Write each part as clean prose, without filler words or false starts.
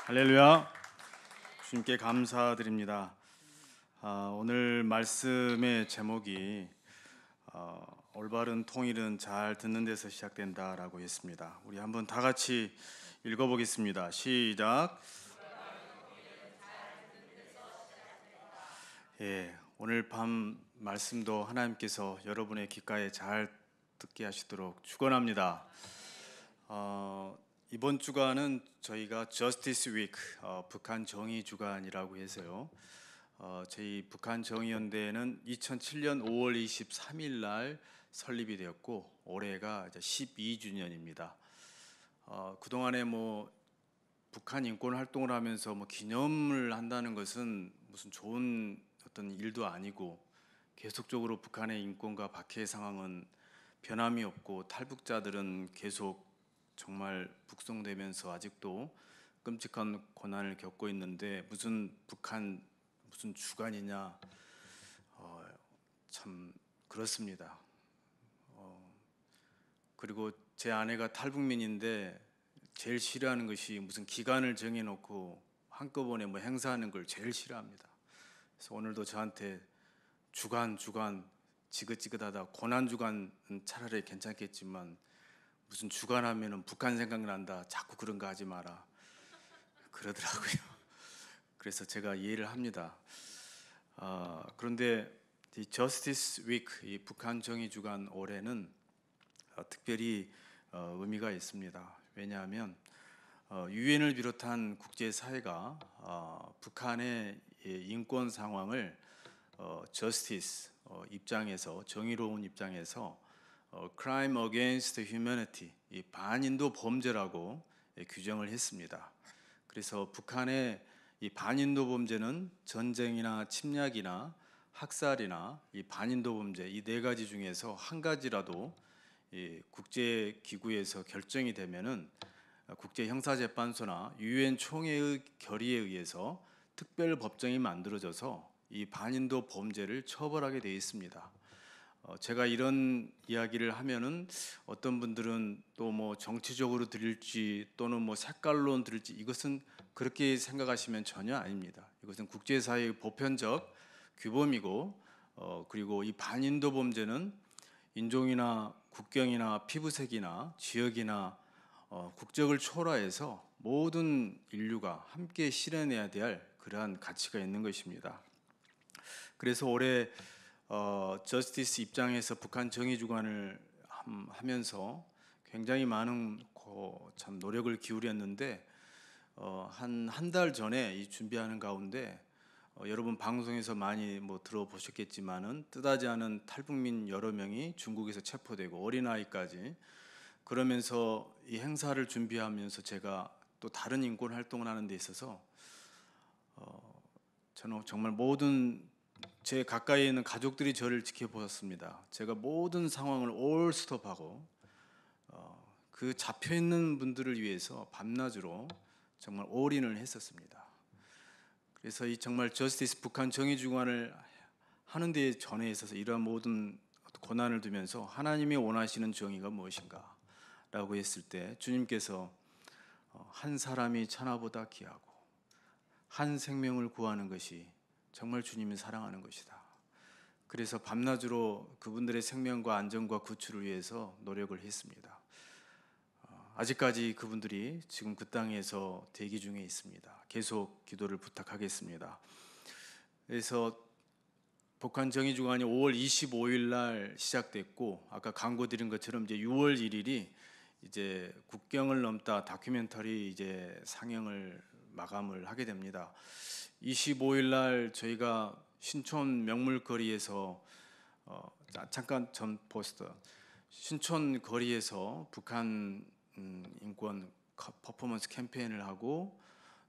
할렐루야. 주님께 감사드립니다. 오늘 말씀의 제목이 올바른 통일은 잘 듣는 데서 시작된다라고 했습니다. 우리 한번 다 같이 읽어보겠습니다. 시작. 오늘 밤 말씀도 하나님께서 여러분의 귓가에 잘 듣게 하시도록 축원합니다. 이번 주간은 저희가 Justice Week, 북한 정의 주간이라고 해서요. 저희 북한 정의연대는 2007년 5월 23일 날 설립이 되었고 올해가 이제 12주년입니다. 그동안에 북한 인권 활동을 하면서 기념을 한다는 것은 무슨 좋은 어떤 일도 아니고 계속적으로 북한의 인권과 박해 상황은 변함이 없고 탈북자들은 계속 정말 북송되면서 아직도 끔찍한 고난을 겪고 있는데 무슨 북한 무슨 주간이냐, 참 그렇습니다. 그리고 제 아내가 탈북민인데 제일 싫어하는 것이 무슨 기간을 정해놓고 한꺼번에 행사하는 걸 제일 싫어합니다. 그래서 오늘도 저한테 주간 지긋지긋하다, 고난 주간은 차라리 괜찮겠지만 무슨 주간 하면은 북한 생각난다, 자꾸 그런 거 하지 마라 그러더라고요. 그래서 제가 이해를 합니다. 그런데 이 Justice Week, 이 북한 정의 주간 올해는 특별히 의미가 있습니다. 왜냐하면 유엔을 비롯한 국제 사회가 북한의 인권 상황을 Justice 입장에서, 정의로운 입장에서 Crime Against Humanity, 이 반인도 범죄라고 규정을 했습니다. 그래서 북한의 이 반인도 범죄는 전쟁이나 침략이나 학살이나 이 반인도 범죄, 이 네 가지 중에서 한 가지라도 이 국제 기구에서 결정이 되면은 국제 형사재판소나 유엔 총회의 결의에 의해서 특별 법정이 만들어져서 이 반인도 범죄를 처벌하게 되어 있습니다. 제가 이런 이야기를 하면은 어떤 분들은 또 정치적으로 들을지 또는 색깔론 들을지, 이것은 그렇게 생각하시면 전혀 아닙니다. 이것은 국제사회의 보편적 규범이고, 그리고 이 반인도 범죄는 인종이나 국경이나 피부색이나 지역이나 국적을 초월해서 모든 인류가 함께 실현해야 될 그러한 가치가 있는 것입니다. 그래서 올해 저스티스 입장에서 북한 정의 주간을 하면서 굉장히 많은 참 노력을 기울였는데 한 달 전에 이 준비하는 가운데 여러분 방송에서 많이 들어보셨겠지만은 뜻하지 않은 탈북민 여러 명이 중국에서 체포되고 어린아이까지, 그러면서 이 행사를 준비하면서 제가 또 다른 인권 활동을 하는 데 있어서 저는 정말 모든 제 가까이에 있는 가족들이 저를 지켜보았습니다. 제가 모든 상황을 올 스톱하고 그 잡혀 있는 분들을 위해서 밤낮으로 정말 올인을 했었습니다. 그래서 이 정말 저스티스 북한 정의 주간을 하는 데 전에 있어서 이러한 모든 고난을 두면서 하나님이 원하시는 정의가 무엇인가 라고 했을 때 주님께서 한 사람이 천하보다 귀하고 한 생명을 구하는 것이 정말 주님이 사랑하는 것이다. 그래서 밤낮으로 그분들의 생명과 안전과 구출을 위해서 노력을 했습니다. 아직까지 그분들이 지금 그 땅에서 대기 중에 있습니다. 계속 기도를 부탁하겠습니다. 그래서 북한 정의 주간이 5월 25일 날 시작됐고, 아까 광고 드린 것처럼 이제 6월 1일이 이제 국경을 넘다 다큐멘터리 이제 상영을 마감을 하게 됩니다. 25일 날 저희가 신촌 명물거리에서 잠깐 전 포스터, 신촌 거리에서 북한 인권 퍼포먼스 캠페인을 하고,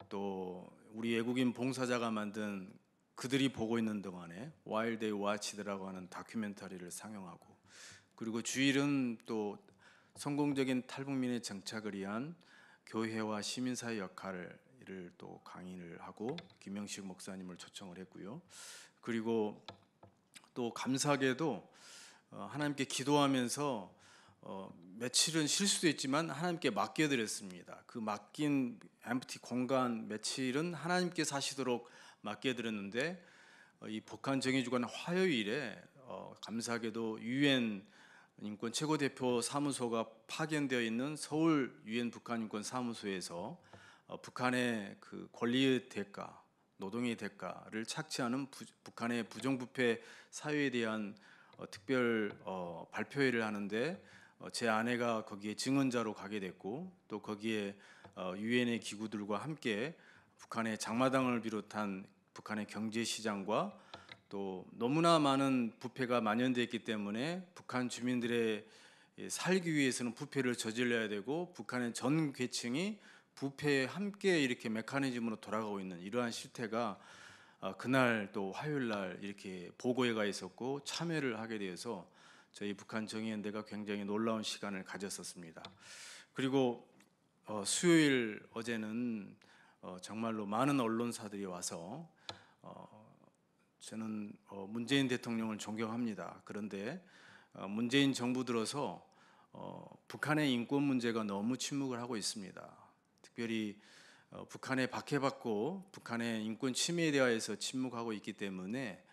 또 우리 외국인 봉사자가 만든 그들이 보고 있는 동안에 While They Watched라고 하는 다큐멘터리를 상영하고, 그리고 주일은 또 성공적인 탈북민의 정착을 위한 교회와 시민사회 역할을 또 강의를 하고 김영식 목사님을 초청을 했고요. 그리고 또 감사하게도 하나님께 기도하면서 며칠은 쉴 수도 있지만 하나님께 맡겨드렸습니다. 그 맡긴 엠프티 공간 며칠은 하나님께서 하시도록 맡겨드렸는데 이 북한 정의주간 화요일에 감사하게도 유엔 인권 최고대표 사무소가 파견되어 있는 서울 유엔 북한 인권 사무소에서 북한의 그 권리의 대가, 노동의 대가를 착취하는 북한의 부정부패 사유에 대한 특별 발표회를 하는데 제 아내가 거기에 증언자로 가게 됐고 또 거기에 유엔의 기구들과 함께 북한의 장마당을 비롯한 북한의 경제 시장과 또 너무나 많은 부패가 만연되어 있기 때문에 북한 주민들의 살기 위해서는 부패를 저질러야 되고 북한의 전 계층이 부패에 함께 이렇게 메커니즘으로 돌아가고 있는 이러한 실태가 그날 또 화요일 날 이렇게 보고회가 있었고 참여를 하게 되어서 저희 북한 정의연대가 굉장히 놀라운 시간을 가졌었습니다. 그리고 수요일 어제는 정말로 많은 언론사들이 와서 저는 문재인 대통령을 존경합니다. 그런데 문재인 정부 들어서 북한의 인권 문제가 너무 침묵을 하고 있습니다. 특별히 북한에 박해받고 북한의 인권 침해에 대하여서 침묵하고 있기 때문에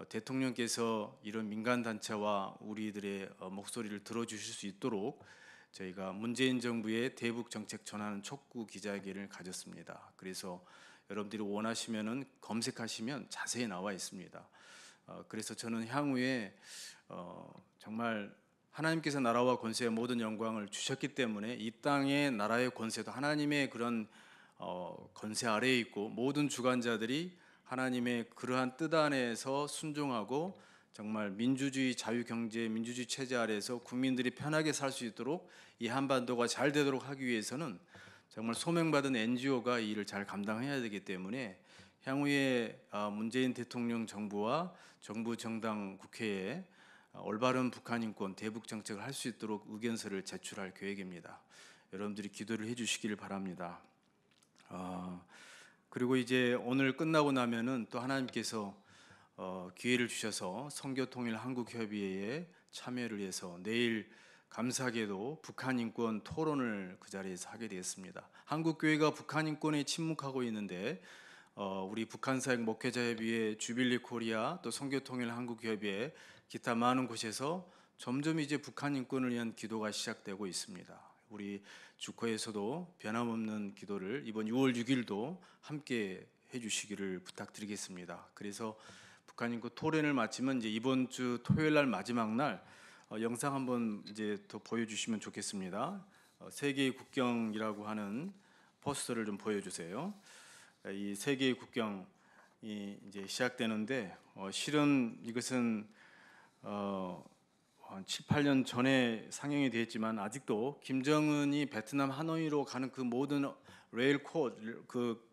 대통령께서 이런 민간 단체와 우리들의 목소리를 들어주실 수 있도록 저희가 문재인 정부의 대북 정책 전환 촉구 기자회견을 가졌습니다. 그래서 여러분들이 원하시면은 검색하시면 자세히 나와 있습니다. 그래서 저는 향후에 정말 하나님께서 나라와 권세의 모든 영광을 주셨기 때문에 이 땅의 나라의 권세도 하나님의 그런 권세 아래에 있고 모든 주관자들이 하나님의 그러한 뜻 안에서 순종하고 정말 민주주의 자유경제 민주주의 체제 아래에서 국민들이 편하게 살 수 있도록 이 한반도가 잘 되도록 하기 위해서는 정말 소명받은 NGO가 이 일을 잘 감당해야 되기 때문에 향후에 문재인 대통령 정부와 정부 정당 국회에 올바른 북한 인권 대북 정책을 할 수 있도록 의견서를 제출할 계획입니다. 여러분들이 기도를 해주시기를 바랍니다. 그리고 이제 오늘 끝나고 나면은 또 하나님께서 기회를 주셔서 선교통일 한국협의회에 참여를 해서 내일 감사하게도 북한 인권 토론을 그 자리에서 하게 되었습니다. 한국교회가 북한 인권에 침묵하고 있는데 우리 북한사역 목회자협의회, 주빌리 코리아, 또 선교통일 한국협의회, 기타 많은 곳에서 점점 이제 북한 인권을 위한 기도가 시작되고 있습니다. 우리 주커에서도 변함없는 기도를 이번 6월 6일도 함께 해주시기를 부탁드리겠습니다. 그래서 북한 인권 토론을 마치면 이제 이번 주 토요일 날 마지막 날 영상 한번 이제 더 보여주시면 좋겠습니다. 세계의 국경이라고 하는 포스터를 좀 보여주세요. 이 세계의 국경이 이제 시작되는데 실은 이것은 한 7, 8년 전에 상영이 되었지만 아직도 김정은이 베트남 하노이로 가는 그 모든 레일 코드 그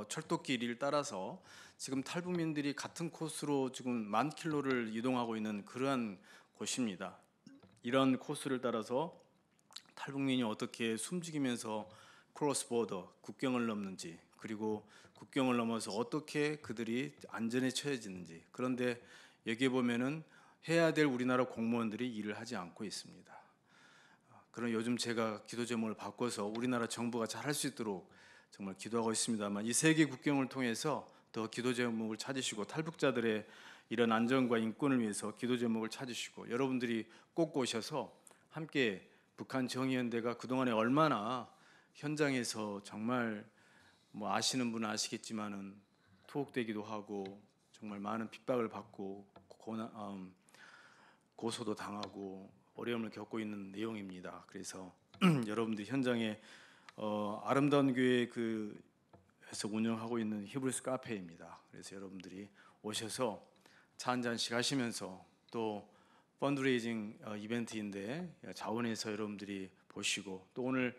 철도길을 따라서 지금 탈북민들이 같은 코스로 지금 10,000km를 이동하고 있는 그러한 곳입니다. 이런 코스를 따라서 탈북민이 어떻게 숨죽이면서 크로스 보더 국경을 넘는지 그리고 국경을 넘어서 어떻게 그들이 안전에 처해지는지 그런데 여기에 보면은 해야 될 우리나라 공무원들이 일을 하지 않고 있습니다. 그런 요즘 제가 기도 제목을 바꿔서 우리나라 정부가 잘할 수 있도록 정말 기도하고 있습니다만 이 세계 국경을 통해서 더 기도 제목을 찾으시고 탈북자들의 이런 안전과 인권을 위해서 기도 제목을 찾으시고 여러분들이 꼭 오셔서 함께 북한 정의연대가 그동안에 얼마나 현장에서 정말 뭐 아시는 분은 아시겠지만은 투옥되기도 하고 정말 많은 핍박을 받고 고소도 당하고 어려움을 겪고 있는 내용입니다. 그래서 여러분들 현장에 아름다운 교회 에서 운영하고 있는 히브리스 카페입니다. 그래서 여러분들이 오셔서 차 한 잔씩 하시면서 또 펀드레이징 이벤트인데 자원해서 여러분들이 보시고 또 오늘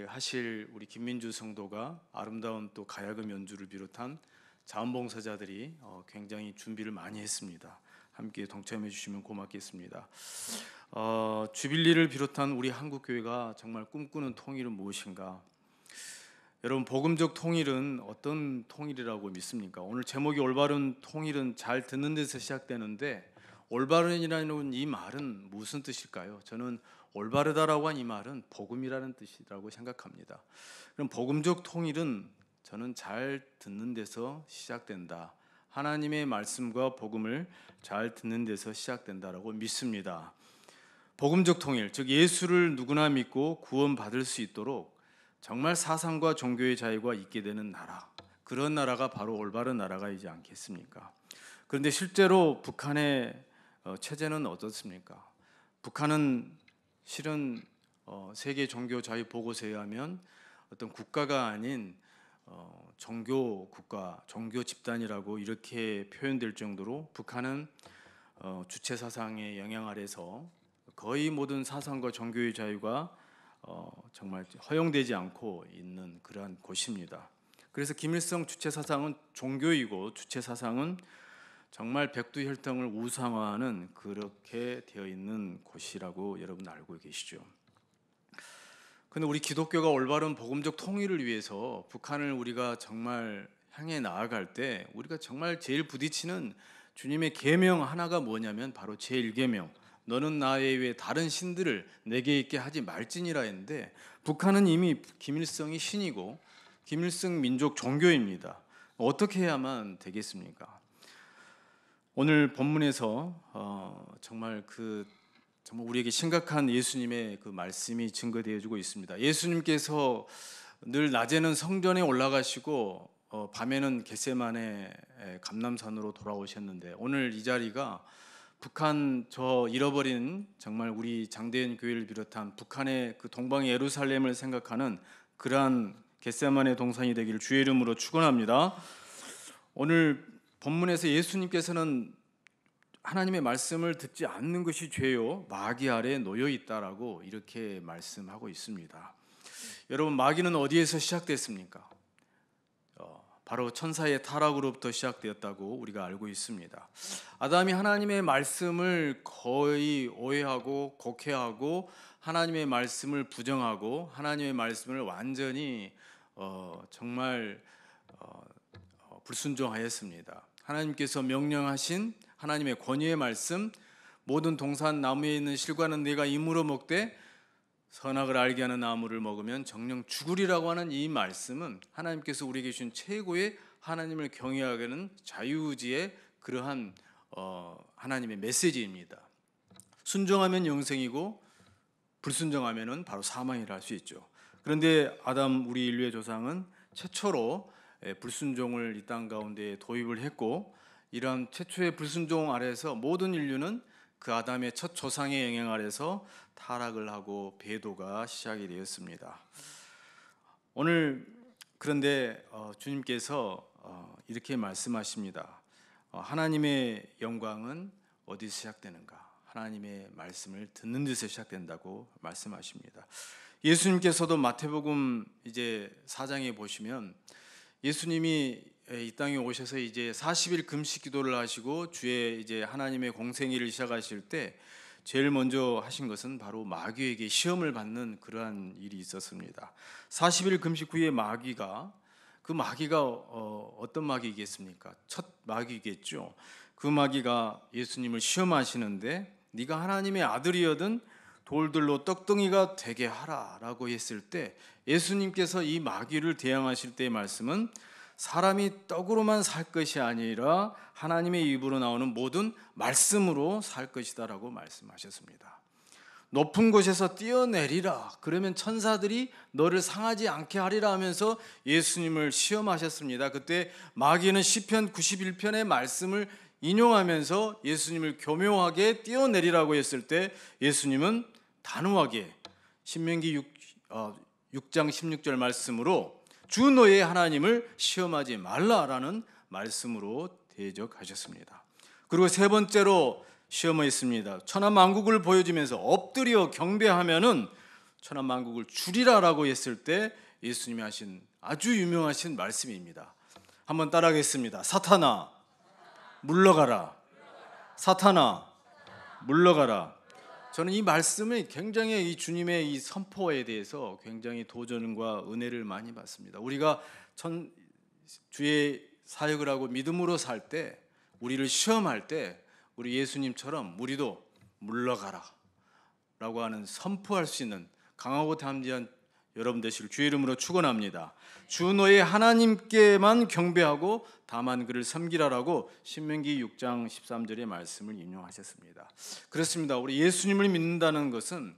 하실 우리 김민주 성도가 아름다운 또 가야금 연주를 비롯한 자원봉사자들이 굉장히 준비를 많이 했습니다. 함께 동참해 주시면 고맙겠습니다. 주빌리를 비롯한 우리 한국교회가 정말 꿈꾸는 통일은 무엇인가? 여러분 복음적 통일은 어떤 통일이라고 믿습니까? 오늘 제목이 올바른 통일은 잘 듣는 데서 시작되는데 올바른이라는 이 말은 무슨 뜻일까요? 저는 올바르다라고 한 이 말은 복음이라는 뜻이라고 생각합니다. 그럼 복음적 통일은 저는 잘 듣는 데서 시작된다. 하나님의 말씀과 복음을 잘 듣는 데서 시작된다라고 믿습니다. 복음적 통일, 즉 예수를 누구나 믿고 구원받을 수 있도록 정말 사상과 종교의 자유가 있게 되는 나라, 그런 나라가 바로 올바른 나라가이지 않겠습니까? 그런데 실제로 북한의 체제는 어떻습니까? 북한은 실은 세계 종교 자유 보고서에 의하면 어떤 국가가 아닌 종교 국가, 종교 집단이라고 이렇게 표현될 정도로 북한은 주체 사상의 영향 아래서 거의 모든 사상과 종교의 자유가 정말 허용되지 않고 있는 그러한 곳입니다. 그래서 김일성 주체 사상은 종교이고 주체 사상은 정말 백두혈통을 우상화하는 그렇게 되어 있는 곳이라고 여러분 알고 계시죠. 그런데 우리 기독교가 올바른 복음적 통일을 위해서 북한을 우리가 정말 향해 나아갈 때 우리가 정말 제일 부딪히는 주님의 계명 하나가 뭐냐면 바로 제1계명, 너는 나 외에 다른 신들을 내게 있게 하지 말지니라 했는데, 북한은 이미 김일성이 신이고 김일성 민족 종교입니다. 어떻게 해야만 되겠습니까? 오늘 본문에서 정말 우리에게 심각한 예수님의 그 말씀이 증거되어지고 있습니다. 예수님께서 늘 낮에는 성전에 올라가시고 밤에는 겟세마네 감람산으로 돌아오셨는데, 오늘 이 자리가 북한 저 잃어버린 정말 우리 장대현 교회를 비롯한 북한의 그 동방 예루살렘을 생각하는 그러한 겟세마네 동산이 되기를 주의 이름으로 축원합니다. 오늘 본문에서 예수님께서는 하나님의 말씀을 듣지 않는 것이 죄요 마귀 아래 놓여 있다라고 이렇게 말씀하고 있습니다. 여러분, 마귀는 어디에서 시작됐습니까? 바로 천사의 타락으로부터 시작되었다고 우리가 알고 있습니다. 아담이 하나님의 말씀을 거의 오해하고 곡해하고 하나님의 말씀을 부정하고 하나님의 말씀을 완전히 정말 불순종하였습니다. 하나님께서 명령하신 하나님의 권위의 말씀, 모든 동산 나무에 있는 실과는 네가 임으로 먹되 선악을 알게 하는 나무를 먹으면 정녕 죽으리라고 하는 이 말씀은 하나님께서 우리에게 주신 최고의 하나님을 경외하게 하는 자유의지의 그러한 하나님의 메시지입니다. 순종하면 영생이고 불순종하면 바로 사망이라 할 수 있죠. 그런데 아담, 우리 인류의 조상은 최초로 불순종을 이 땅 가운데 도입을 했고, 이러한 최초의 불순종 아래에서 모든 인류는 그 아담의 첫 조상의 영향 아래서 타락을 하고 배도가 시작이 되었습니다. 오늘 그런데 주님께서 이렇게 말씀하십니다. 하나님의 영광은 어디서 시작되는가? 하나님의 말씀을 듣는 데서 시작된다고 말씀하십니다. 예수님께서도 마태복음 이제 4장에 보시면 예수님이 이 땅에 오셔서 이제 40일 금식 기도를 하시고 주의 이제 하나님의 공생애를 시작하실 때 제일 먼저 하신 것은 바로 마귀에게 시험을 받는 그러한 일이 있었습니다. 40일 금식 후에 마귀가 어떤 마귀겠습니까? 첫 마귀겠죠. 그 마귀가 예수님을 시험하시는데 네가 하나님의 아들이거든 돌들로 떡덩이가 되게 하라라고 했을 때 예수님께서 이 마귀를 대항하실 때의 말씀은 사람이 떡으로만 살 것이 아니라 하나님의 입으로 나오는 모든 말씀으로 살 것이다라고 말씀하셨습니다. 높은 곳에서 뛰어내리라, 그러면 천사들이 너를 상하지 않게 하리라 하면서 예수님을 시험하셨습니다. 그때 마귀는 시편 91편의 말씀을 인용하면서 예수님을 교묘하게 뛰어내리라고 했을 때 예수님은 단호하게 신명기 6장 16절 말씀으로 주 너의 하나님을 시험하지 말라라는 말씀으로 대적하셨습니다. 그리고 세 번째로 시험했습니다. 천하만국을 보여주면서 엎드려 경배하면은 천하만국을 주리라라고 했을 때 예수님이 하신 아주 유명하신 말씀입니다. 한번 따라하겠습니다. 사탄아 물러가라. 사탄아 물러가라. 저는 이 말씀이 굉장히 이 주님의 이 선포에 대해서 굉장히 도전과 은혜를 많이 받습니다. 우리가 주의 사역을 하고 믿음으로 살 때, 우리를 시험할 때 우리 예수님처럼 우리도 물러가라 라고 하는 선포할 수 있는 강하고 담대한 여러분 되시길 주의 이름으로 축원합니다. 주 너의 하나님께만 경배하고 다만 그를 섬기라라고 신명기 6장 13절의 말씀을 인용하셨습니다. 그렇습니다. 우리 예수님을 믿는다는 것은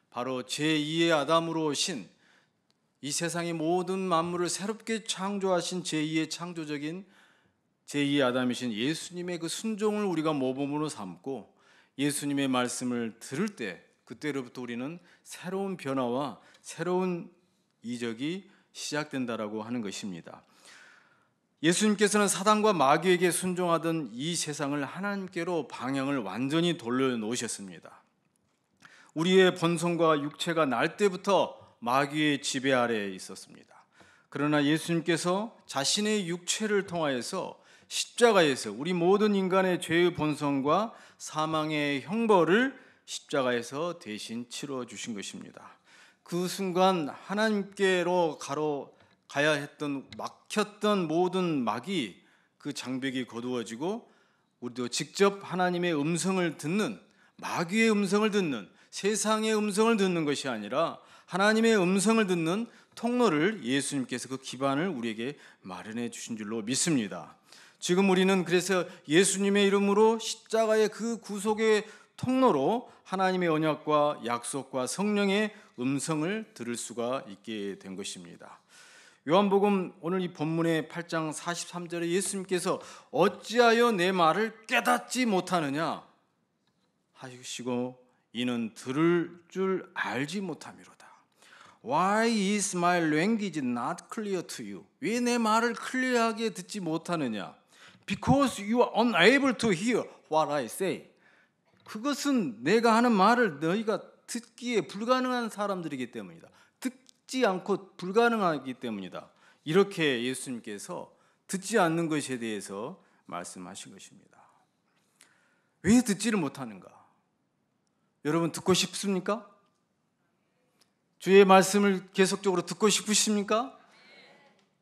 바로 제2의 아담으로 오신 이 세상의 모든 만물을 새롭게 창조하신 제2의 창조적인 제2의 아담이신 예수님의 그 순종을 우리가 모범으로 삼고 예수님의 말씀을 들을 때 그때로부터 우리는 새로운 변화와 새로운 이적이 시작된다라고 하는 것입니다. 예수님께서는 사단과 마귀에게 순종하던 이 세상을 하나님께로 방향을 완전히 돌려놓으셨습니다. 우리의 본성과 육체가 날 때부터 마귀의 지배 아래에 있었습니다. 그러나 예수님께서 자신의 육체를 통하여서 십자가에서 우리 모든 인간의 죄의 본성과 사망의 형벌을 십자가에서 대신 치러 주신 것입니다. 그 순간 하나님께로 가야 했던 막혔던 모든 막이 그 장벽이 거두어지고 우리도 직접 하나님의 음성을 듣는 마귀의 음성을 듣는 세상의 음성을 듣는 것이 아니라 하나님의 음성을 듣는 통로를 예수님께서 그 기반을 우리에게 마련해 주신 줄로 믿습니다. 지금 우리는 그래서 예수님의 이름으로 십자가의 그 구속의 통로로 하나님의 언약과 약속과 성령의 음성을 들을 수가 있게 된 것입니다. 요한복음 오늘 이 본문의 8장 43절에 예수님께서 어찌하여 내 말을 깨닫지 못하느냐 하시고 이는 들을 줄 알지 못함이로다. Why is my language not clear to you? 왜 내 말을 클리어하게 듣지 못하느냐? Because you are unable to hear what I say. 그것은 내가 하는 말을 너희가 듣기에 불가능한 사람들이기 때문이다. 듣지 않고 불가능하기 때문이다. 이렇게 예수님께서 듣지 않는 것에 대해서 말씀하신 것입니다. 왜 듣지를 못하는가? 여러분 듣고 싶습니까? 주의 말씀을 계속적으로 듣고 싶으십니까?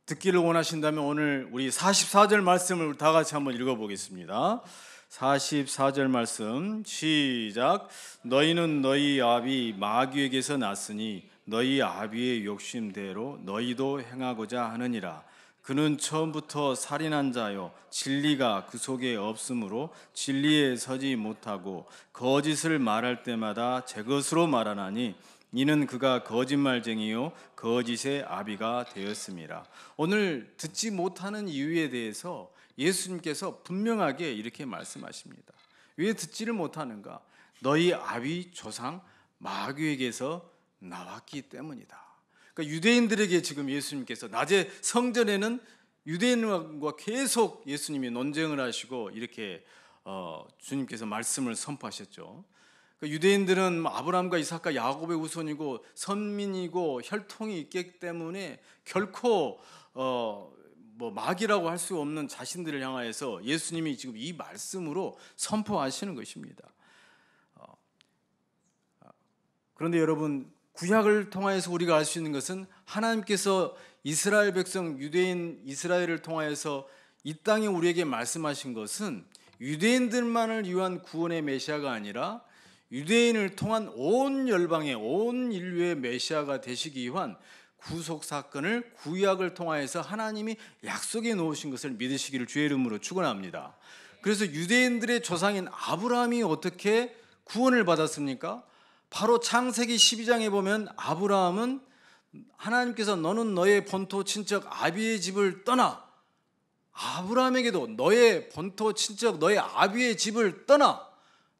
듣기를 원하신다면 오늘 우리 44절 말씀을 다 같이 한번 읽어보겠습니다. 44절 말씀 시작. 너희는 너희 아비 마귀에게서 났으니 너희 아비의 욕심대로 너희도 행하고자 하느니라. 그는 처음부터 살인한 자요 진리가 그 속에 없으므로 진리에 서지 못하고 거짓을 말할 때마다 제 것으로 말하나니 이는 그가 거짓말쟁이요 거짓의 아비가 되었습니다. 오늘 듣지 못하는 이유에 대해서 예수님께서 분명하게 이렇게 말씀하십니다. 왜 듣지를 못하는가? 너희 아비 조상 마귀에게서 나왔기 때문이다. 그러니까 유대인들에게 지금 예수님께서 낮에 성전에는 유대인과 계속 예수님이 논쟁을 하시고 이렇게 주님께서 말씀을 선포하셨죠. 그러니까 유대인들은 아브라함과 이삭과 야곱의 후손이고 선민이고 혈통이 있기 때문에 결코 마귀라고 할 수 없는 자신들을 향하여서 예수님이 지금 이 말씀으로 선포하시는 것입니다. 그런데 여러분 구약을 통하여서 우리가 알 수 있는 것은 하나님께서 이스라엘 백성 유대인 이스라엘을 통하여서 이 땅에 우리에게 말씀하신 것은 유대인들만을 위한 구원의 메시아가 아니라 유대인을 통한 온 열방의 온 인류의 메시아가 되시기 위한 구속 사건을 구약을 통하여서 하나님이 약속해 놓으신 것을 믿으시기를 주의 이름으로 축원합니다. 그래서 유대인들의 조상인 아브라함이 어떻게 구원을 받았습니까? 바로 창세기 12장에 보면 아브라함은 하나님께서 너는 너의 본토 친척 아비의 집을 떠나 아브라함에게도 너의 본토 친척 너의 아비의 집을 떠나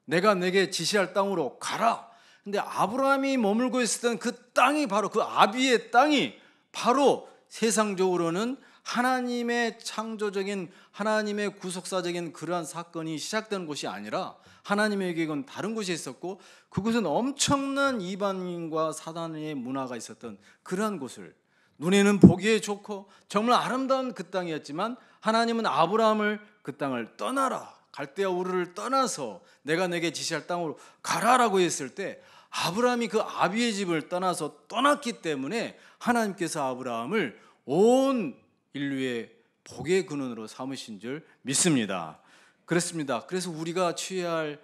내가 내게 지시할 땅으로 가라. 근데 아브라함이 머물고 있었던 그 땅이 바로 그 아비의 땅이 바로 세상적으로는 하나님의 창조적인 하나님의 구속사적인 그러한 사건이 시작된 곳이 아니라 하나님의 계획은 다른 곳에 있었고 그곳은 엄청난 이방인과 사단의 문화가 있었던 그러한 곳을 눈에는 보기에 좋고 정말 아름다운 그 땅이었지만 하나님은 아브라함을 그 땅을 떠나라 갈대아 우르를 떠나서 내가 내게 지시할 땅으로 가라라고 했을 때 아브라함이 그 아비의 집을 떠나서 떠났기 때문에 하나님께서 아브라함을 온 인류의 복의 근원으로 삼으신 줄 믿습니다. 그렇습니다. 그래서 우리가 취해야 할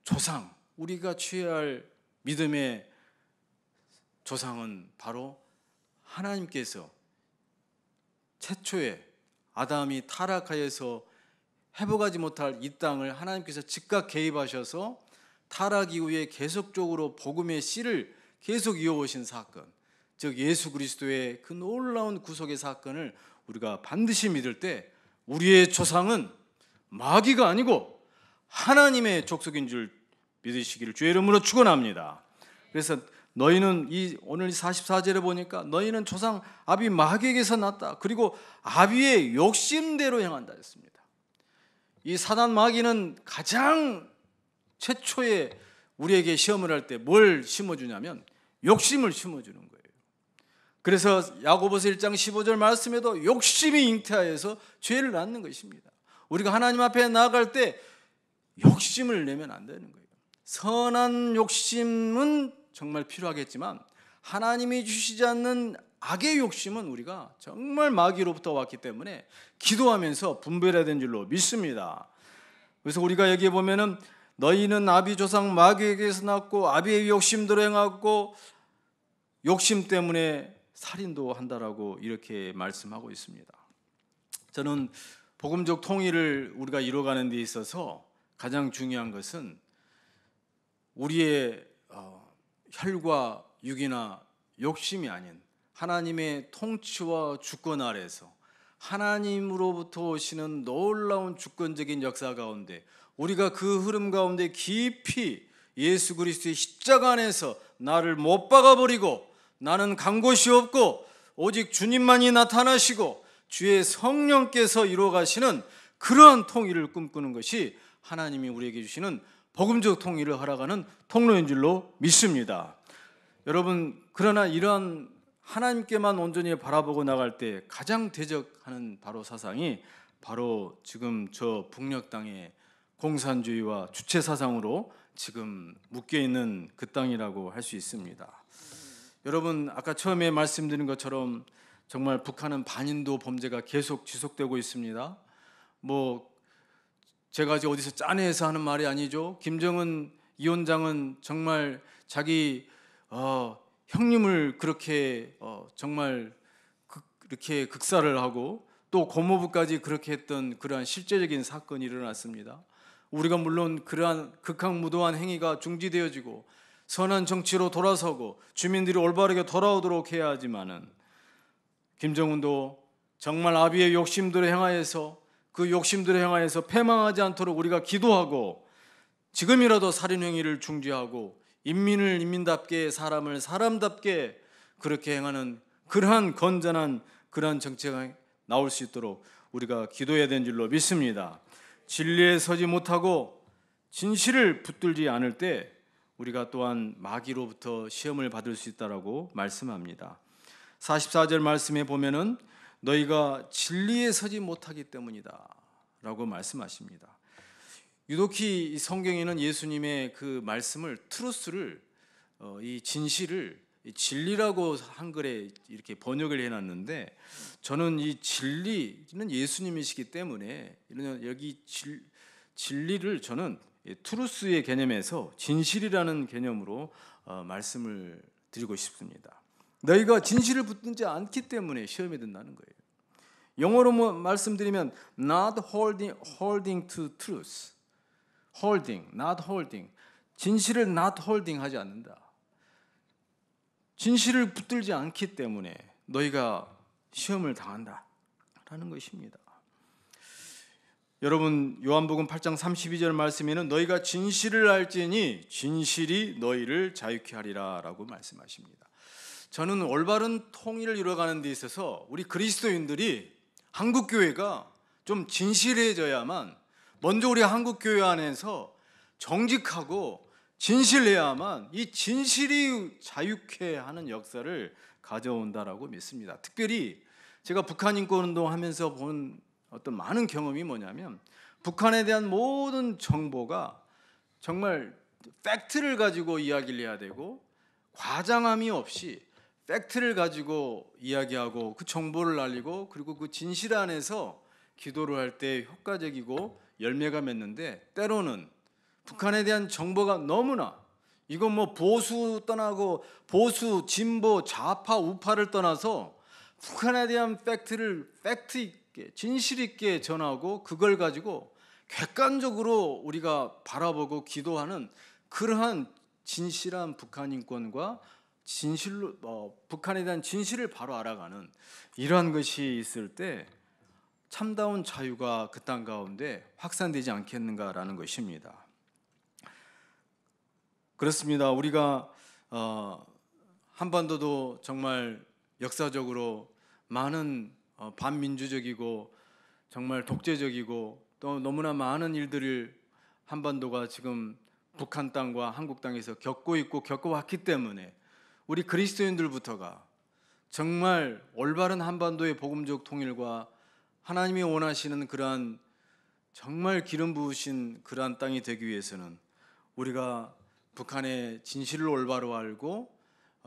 조상, 우리가 취해야 할 믿음의 조상은 바로 하나님께서 최초에 아담이 타락하여서 회복하지 못할 이 땅을 하나님께서 즉각 개입하셔서 타락 이후에 계속적으로 복음의 씨를 계속 이어오신 사건, 즉 예수 그리스도의 그 놀라운 구속의 사건을 우리가 반드시 믿을 때 우리의 조상은 마귀가 아니고 하나님의 족속인 줄 믿으시기를 주의 이름으로 축원합니다. 그래서 너희는 오늘 44절에 보니까 너희는 조상 아비 마귀에게서 났다. 그리고 아비의 욕심대로 행한다 했습니다. 이 사단 마귀는 가장 최초에 우리에게 시험을 할 때 뭘 심어주냐면 욕심을 심어주는 거예요. 그래서 야고보서 1장 15절 말씀에도 욕심이 잉태하여서 죄를 낳는 것입니다. 우리가 하나님 앞에 나아갈 때 욕심을 내면 안 되는 거예요. 선한 욕심은 정말 필요하겠지만 하나님이 주시지 않는 악의 욕심은 우리가 정말 마귀로부터 왔기 때문에 기도하면서 분별해야 되는 줄로 믿습니다. 그래서 우리가 여기에 보면은 너희는 아비 조상 마귀에게서 났고 아비의 욕심대로 행하고 욕심 때문에 살인도 한다라고 이렇게 말씀하고 있습니다. 저는 복음적 통일을 우리가 이루어가는 데 있어서 가장 중요한 것은 우리의 혈과 육이나 욕심이 아닌 하나님의 통치와 주권 아래에서 하나님으로부터 오시는 놀라운 주권적인 역사 가운데 우리가 그 흐름 가운데 깊이 예수 그리스도의 십자가 안에서 나를 못 박아버리고 나는 간 곳이 없고 오직 주님만이 나타나시고 주의 성령께서 이루어가시는 그러한 통일을 꿈꾸는 것이 하나님이 우리에게 주시는 복음적 통일을 허락하는 통로인 줄로 믿습니다. 여러분, 그러나 이러한 하나님께만 온전히 바라보고 나갈 때 가장 대적하는 바로 사상이 바로 지금 저 북녘 땅의 공산주의와 주체 사상으로 지금 묶여 있는 그 땅이라고 할 수 있습니다. 여러분, 아까 처음에 말씀드린 것처럼 정말 북한은 반인도 범죄가 계속 지속되고 있습니다. 제가 어디서 짠해서 하는 말이 아니죠. 김정은 위원장은 정말 자기 형님을 그렇게 정말 이렇게 극사를 하고 또 고모부까지 그렇게 했던 그러한 실제적인 사건이 일어났습니다. 우리가 물론 그러한 극악무도한 행위가 중지되어지고 선한 정치로 돌아서고 주민들이 올바르게 돌아오도록 해야 하지만은 김정은도 정말 아비의 욕심대로 행하여서 그 욕심대로 행하여서 패망하지 않도록 우리가 기도하고 지금이라도 살인 행위를 중지하고 인민을 인민답게 사람을 사람답게 그렇게 행하는 그러한 건전한 그러한 정체가 나올 수 있도록 우리가 기도해야 되는 줄로 믿습니다. 진리에 서지 못하고 진실을 붙들지 않을 때 우리가 또한 마귀로부터 시험을 받을 수 있다라고 말씀합니다. 44절 말씀에 보면은 너희가 진리에 서지 못하기 때문이다 라고 말씀하십니다. 유독히 이 성경에는 예수님의 그 말씀을 트루스를 이 진실을 진리라고 한글에 이렇게 번역을 해놨는데 저는 이 진리는 예수님이시기 때문에 여기 진리를 저는 트루스의 개념에서 진실이라는 개념으로 말씀을 드리고 싶습니다. 너희가 진실을 붙들지 않기 때문에 시험에 든다는 거예요. 영어로 말씀드리면 not holding to truth, holding, not holding. 진실을 not holding 하지 않는다. 진실을 붙들지 않기 때문에 너희가 시험을 당한다라는 것입니다. 여러분, 요한복음 8장 32절 말씀에는 너희가 진실을 알지니 진실이 너희를 자유케 하리라 라고 말씀하십니다. 저는 올바른 통일을 이루어가는 데 있어서 우리 그리스도인들이 한국교회가 좀 진실해져야만 먼저 우리 한국교회 안에서 정직하고 진실해야만 이 진실이 자유케 하는 역사를 가져온다라고 믿습니다. 특별히 제가 북한 인권운동 하면서 본 어떤 많은 경험이 뭐냐면 북한에 대한 모든 정보가 정말 팩트를 가지고 이야기를 해야 되고 과장함이 없이 팩트를 가지고 이야기하고 그 정보를 알리고 그리고 그 진실 안에서 기도를 할 때 효과적이고 열매가 맺는데 때로는 북한에 대한 정보가 너무나 이건 뭐 보수 떠나고 보수, 진보, 좌파, 우파를 떠나서 북한에 대한 팩트 있게 진실 있게 전하고 그걸 가지고 객관적으로 우리가 바라보고 기도하는 그러한 진실한 북한 인권과 북한에 대한 진실을 바로 알아가는 이러한 것이 있을 때 참다운 자유가 그 땅 가운데 확산되지 않겠는가라는 것입니다. 그렇습니다. 우리가 한반도도 정말 역사적으로 많은 반민주적이고 정말 독재적이고 또 너무나 많은 일들을 한반도가 지금 북한 땅과 한국 땅에서 겪고 있고 겪어왔기 때문에 우리 그리스도인들부터가 정말 올바른 한반도의 복음적 통일과 하나님이 원하시는 그러한 정말 기름 부으신 그러한 땅이 되기 위해서는 우리가 북한의 진실을 올바로 알고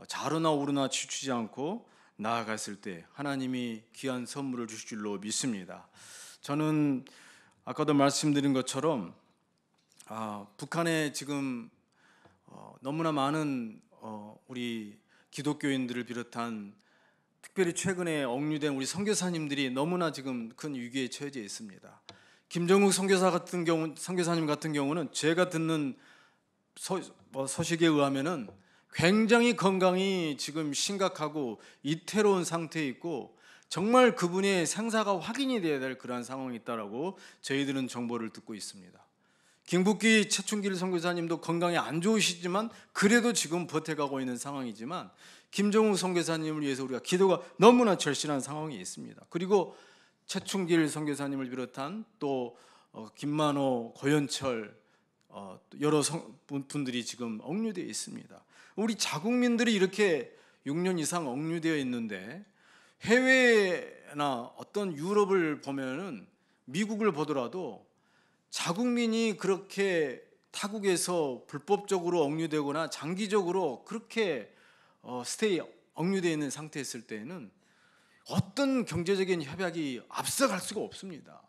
좌로나 우로나 치우치지 않고 나아갔을 때 하나님이 귀한 선물을 주실 줄로 믿습니다. 저는 아까도 말씀드린 것처럼 북한에 지금 너무나 많은 우리 기독교인들을 비롯한 특별히 최근에 억류된 우리 선교사님들이 너무나 지금 큰 위기에 처해져 있습니다. 김정욱 선교사님 같은 경우는 제가 듣는 소식에 의하면은 굉장히 건강이 지금 심각하고 이태로운 상태에 있고 정말 그분의 생사가 확인이 돼야 될 그러한 상황이 있다라고 저희들은 정보를 듣고 있습니다. 김북기 최충길 선교사님도 건강이 안 좋으시지만 그래도 지금 버텨가고 있는 상황이지만 김정욱 선교사님을 위해서 우리가 기도가 너무나 절실한 상황이 있습니다. 그리고 최충길 선교사님을 비롯한 또 김만호, 고현철 여러 분들이 지금 억류되어 있습니다. 우리 자국민들이 이렇게 6년 이상 억류되어 있는데 해외나 어떤 유럽을 보면은 미국을 보더라도 자국민이 그렇게 타국에서 불법적으로 억류되거나 장기적으로 그렇게 억류되어 있는 상태에 있을 때에는 어떤 경제적인 협약이 앞서갈 수가 없습니다.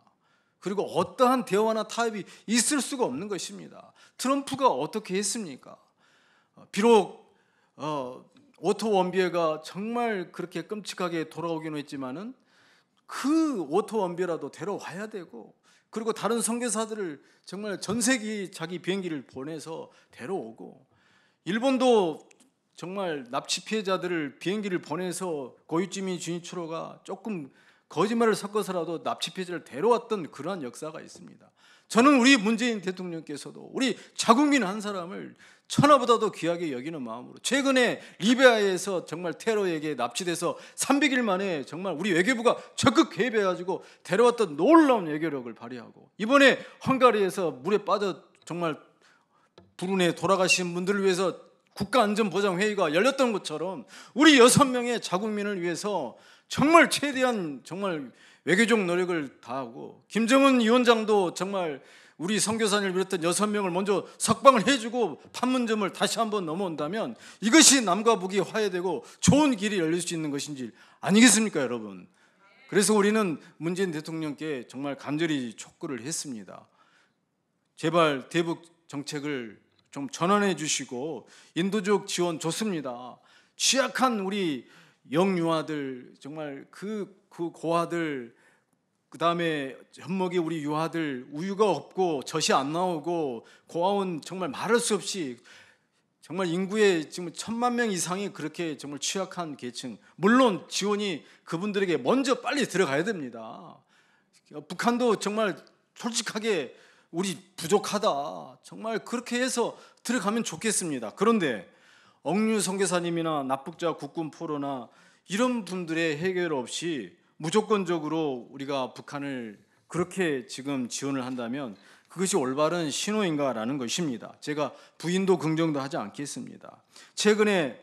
그리고 어떠한 대화나 타협이 있을 수가 없는 것입니다. 트럼프가 어떻게 했습니까? 비록 오토 원비에가 정말 그렇게 끔찍하게 돌아오기는 했지만은 그 오토 원비라도 데려와야 되고 그리고 다른 선교사들을 정말 전 세계 자기 비행기를 보내서 데려오고 일본도 정말 납치 피해자들을 비행기를 보내서 고이치민 주니치로가 조금 거짓말을 섞어서라도 납치 피해자를 데려왔던 그러한 역사가 있습니다. 저는 우리 문재인 대통령께서도 우리 자국민 한 사람을 천하보다도 귀하게 여기는 마음으로 최근에 리비아에서 정말 테러에게 납치돼서 300일 만에 정말 우리 외교부가 적극 개입해가지고 데려왔던 놀라운 외교력을 발휘하고 이번에 헝가리에서 물에 빠져 정말 불운에 돌아가신 분들을 위해서 국가안전보장회의가 열렸던 것처럼 우리 6명의 자국민을 위해서 정말 최대한 정말 외교적 노력을 다하고 김정은 위원장도 정말 우리 선교사님을 비롯한 6명을 먼저 석방을 해주고 판문점을 다시 한번 넘어온다면 이것이 남과 북이 화해되고 좋은 길이 열릴 수 있는 것인지 아니겠습니까 여러분? 그래서 우리는 문재인 대통령께 정말 간절히 촉구를 했습니다. 제발 대북 정책을 좀 전환해 주시고 인도적 지원 좋습니다. 취약한 우리 영유아들 정말 그 고아들 그다음에 젖먹이 우리 유아들 우유가 없고 젖이 안 나오고 고아원 정말 말할 수 없이 정말 인구의 지금 1,000만 명 이상이 그렇게 정말 취약한 계층 물론 지원이 그분들에게 먼저 빨리 들어가야 됩니다. 북한도 정말 솔직하게 우리 부족하다 정말 그렇게 해서 들어가면 좋겠습니다. 그런데 억류 선교사님이나 납북자 국군 포로나 이런 분들의 해결 없이 무조건적으로 우리가 북한을 그렇게 지금 지원을 한다면 그것이 올바른 신호인가라는 것입니다. 제가 부인도 긍정도 하지 않겠습니다. 최근에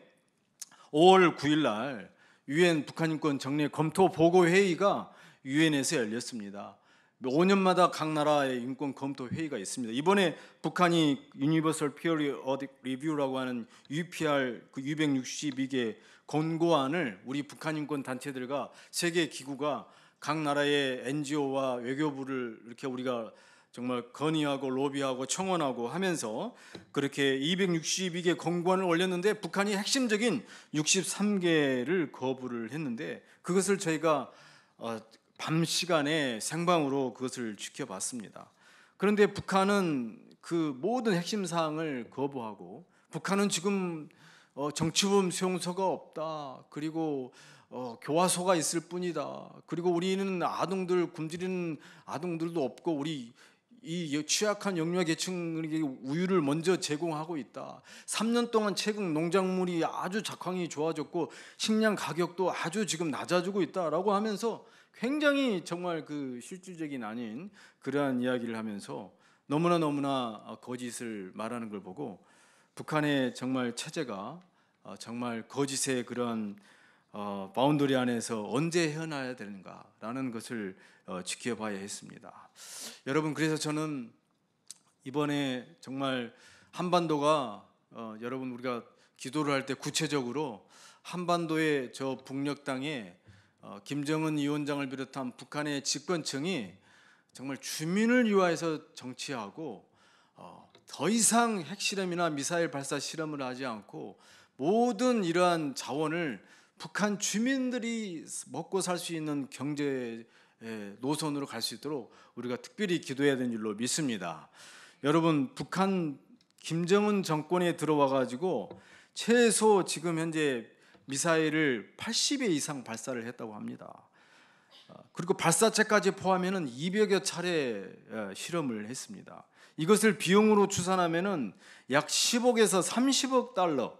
5월 9일 날 유엔 북한인권 정례 검토 보고 회의가 유엔에서 열렸습니다. 5년마다 각 나라의 인권 검토 회의가 있습니다. 이번에 북한이 유니버설 피어리 어딕 리뷰라고 하는 UPR 그 262개 권고안을 우리 북한 인권 단체들과 세계 기구가 각 나라의 NGO와 외교부를 이렇게 우리가 정말 건의하고 로비하고 청원하고 하면서 그렇게 262개 공고안을 올렸는데 북한이 핵심적인 63개를 거부를 했는데 그것을 저희가 밤 시간에 생방으로 그것을 지켜봤습니다. 그런데 북한은 그 모든 핵심 사항을 거부하고 북한은 지금 정치범 수용소가 없다. 그리고 교화소가 있을 뿐이다. 그리고 우리는 아동들 굶주리는 아동들도 없고 우리 이 취약한 영유아 계층에게 우유를 먼저 제공하고 있다. 3년 동안 최근 농작물이 아주 작황이 좋아졌고 식량 가격도 아주 지금 낮아지고 있다라고 하면서 굉장히 정말 그 실질적인 아닌 그러한 이야기를 하면서 너무나 거짓을 말하는 걸 보고 북한의 정말 체제가 정말 거짓의 그런 바운더리 안에서 언제 헤어나야 되는가라는 것을 지켜봐야 했습니다. 여러분, 그래서 저는 이번에 정말 한반도가 여러분 우리가 기도를 할 때 구체적으로 한반도의 저 북녘 땅에 김정은 위원장을 비롯한 북한의 집권층이 정말 주민을 위하여서 정치하고 더 이상 핵실험이나 미사일 발사 실험을 하지 않고 모든 이러한 자원을 북한 주민들이 먹고 살 수 있는 경제 노선으로 갈 수 있도록 우리가 특별히 기도해야 되는 줄로 믿습니다. 여러분, 북한 김정은 정권에 들어와 가지고 최소 지금 현재 미사일을 80회 이상 발사를 했다고 합니다. 그리고 발사체까지 포함하면 200여 차례 실험을 했습니다. 이것을 비용으로 추산하면은 약 10억에서 30억 달러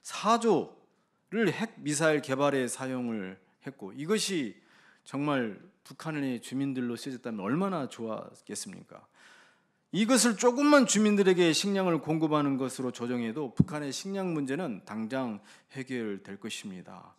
4조를 핵 미사일 개발에 사용을 했고 이것이 정말 북한의 주민들로 쓰였다면 얼마나 좋았겠습니까? 이것을 조금만 주민들에게 식량을 공급하는 것으로 조정해도 북한의 식량 문제는 당장 해결될 것입니다.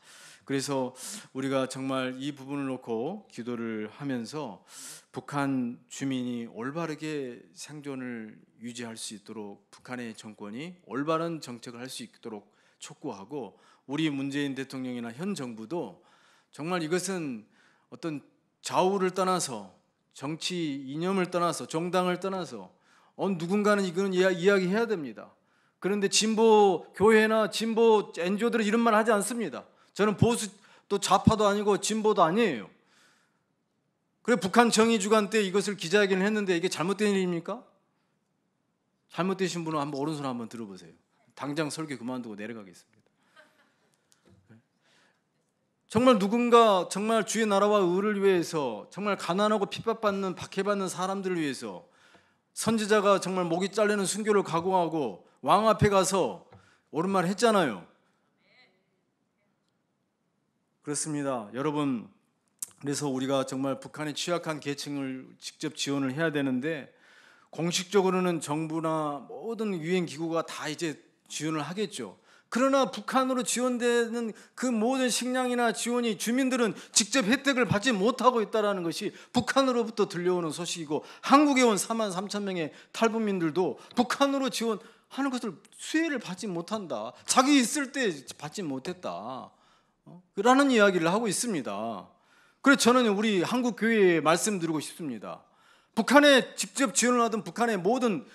그래서 우리가 정말 이 부분을 놓고 기도를 하면서 북한 주민이 올바르게 생존을 유지할 수 있도록 북한의 정권이 올바른 정책을 할 수 있도록 촉구하고 우리 문재인 대통령이나 현 정부도 정말 이것은 어떤 좌우를 떠나서 정치 이념을 떠나서 정당을 떠나서 누군가는 이거는 이야기해야 됩니다. 그런데 진보 교회나 진보 NGO들은 이런 말 하지 않습니다. 저는 보수 또 좌파도 아니고 진보도 아니에요. 그래 북한 정의주간 때 이것을 기자회견을 했는데 이게 잘못된 일입니까? 잘못되신 분은 한번 오른손 한번 들어보세요. 당장 설교 그만두고 내려가겠습니다. 정말 누군가 정말 주의 나라와 의를 위해서 정말 가난하고 핍박받는 박해받는 사람들을 위해서 선지자가 정말 목이 잘리는 순교를 각오하고 왕 앞에 가서 옳은 말 했잖아요. 그렇습니다. 여러분, 그래서 우리가 정말 북한의 취약한 계층을 직접 지원을 해야 되는데 공식적으로는 정부나 모든 유엔 기구가 다 이제 지원을 하겠죠. 그러나 북한으로 지원되는 그 모든 식량이나 지원이 주민들은 직접 혜택을 받지 못하고 있다는 것이 북한으로부터 들려오는 소식이고 한국에 온 4만 3천 명의 탈북민들도 북한으로 지원하는 것을 수혜를 받지 못한다. 자기 있을 때 받지 못했다. 라는 이야기를 하고 있습니다. 그래서 저는 우리 한국 교회에 말씀드리고 싶습니다. 북한에 직접 지원을 하던 북한의 모든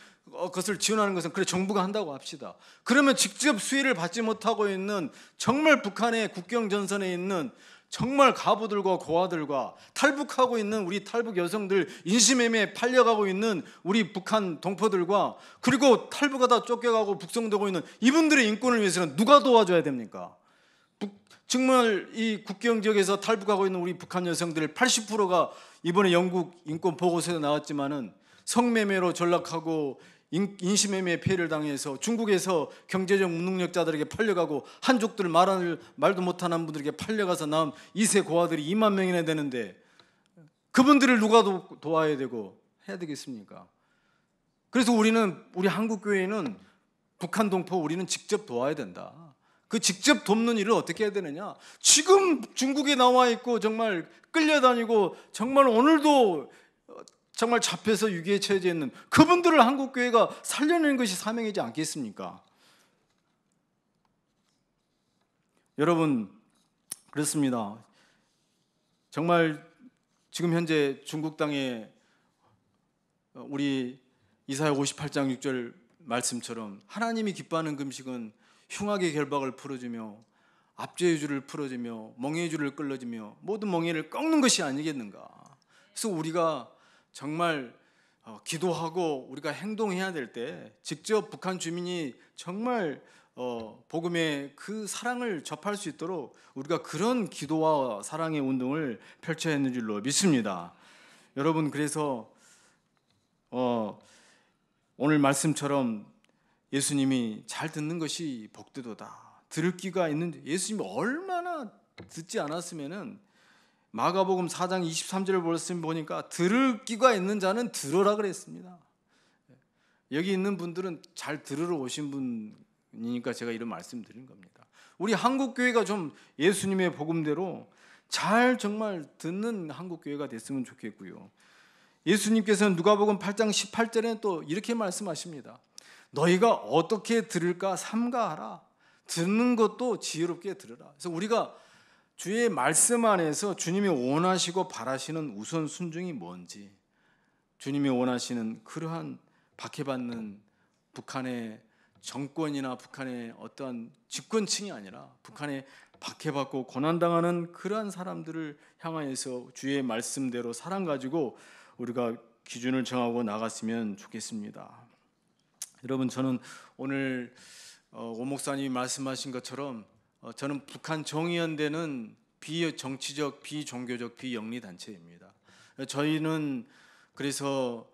것을 지원하는 것은 그래 정부가 한다고 합시다. 그러면 직접 수혜를 받지 못하고 있는 정말 북한의 국경 전선에 있는 정말 가부들과 고아들과 탈북하고 있는 우리 탈북 여성들 인신매매에 팔려가고 있는 우리 북한 동포들과 그리고 탈북하다 쫓겨가고 북송되고 있는 이분들의 인권을 위해서는 누가 도와줘야 됩니까? 정말 이 국경 지역에서 탈북하고 있는 우리 북한 여성들 80%가 이번에 영국 인권 보고서에 나왔지만은 성매매로 전락하고 인신매매 피해를 당해서 중국에서 경제적 무능력자들에게 팔려가고 한족들 말도 못하는 분들에게 팔려가서 나온 2세 고아들이 2만 명이나 되는데 그분들을 누가 도와야 되고 해야 되겠습니까? 그래서 우리 한국교회는 북한 동포 우리는 직접 도와야 된다. 그 직접 돕는 일을 어떻게 해야 되느냐? 지금 중국에 나와 있고 정말 끌려다니고 정말 오늘도 정말 잡혀서 유기에 처해져 있는 그분들을 한국교회가 살려내는 것이 사명이지 않겠습니까? 여러분, 그렇습니다. 정말 지금 현재 중국 땅에 우리 이사야 58장 6절 말씀처럼 하나님이 기뻐하는 금식은 흉악의 결박을 풀어주며 압제의 줄을 풀어주며 멍에의 줄을 끌어주며 모든 멍에를 꺾는 것이 아니겠는가. 그래서 우리가 정말 기도하고 우리가 행동해야 될 때 직접 북한 주민이 정말 복음의 그 사랑을 접할 수 있도록 우리가 그런 기도와 사랑의 운동을 펼쳐야 하는 줄로 믿습니다. 여러분, 그래서 오늘 말씀처럼 예수님이 잘 듣는 것이 복되도다. 들을 귀가 있는데 예수님이 얼마나 듣지 않았으면은 마가복음 4장 23절을 말씀 보니까 들을 귀가 있는 자는 들으라 그랬습니다. 여기 있는 분들은 잘 들으러 오신 분이니까 제가 이런 말씀 드린 겁니다. 우리 한국교회가 좀 예수님의 복음대로 잘 정말 듣는 한국교회가 됐으면 좋겠고요. 예수님께서는 누가복음 8장 18절에 또 이렇게 말씀하십니다. 너희가 어떻게 들을까 삼가하라. 듣는 것도 지혜롭게 들으라. 그래서 우리가 주의 말씀 안에서 주님이 원하시고 바라시는 우선 순종이 뭔지, 주님이 원하시는 그러한 박해받는 북한의 정권이나 북한의 어떠한 집권층이 아니라 북한의 박해받고 고난당하는 그러한 사람들을 향하여서 주의 말씀대로 사랑 가지고 우리가 기준을 정하고 나갔으면 좋겠습니다. 여러분, 저는 오늘 오 목사님이 말씀하신 것처럼 저는 북한 정의연대는 비정치적, 비종교적, 비영리 단체입니다. 저희는 그래서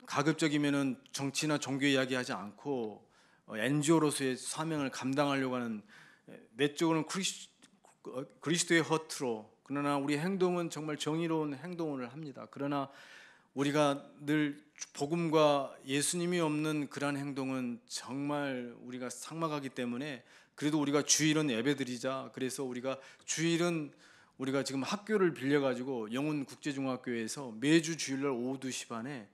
가급적이면은 정치나 종교 이야기하지 않고 NGO로서의 사명을 감당하려고 하는, 내적으로는 그리스도의 허투로, 그러나 우리 행동은 정말 정의로운 행동을 합니다. 그러나 우리가 늘 복음과 예수님이 없는 그러한 행동은 정말 우리가 삭막하기 때문에 그래도 우리가 주일은 예배드리자. 그래서 우리가 주일은 우리가 지금 학교를 빌려가지고 영훈국제중학교에서 매주 주일날 오후 2시 반에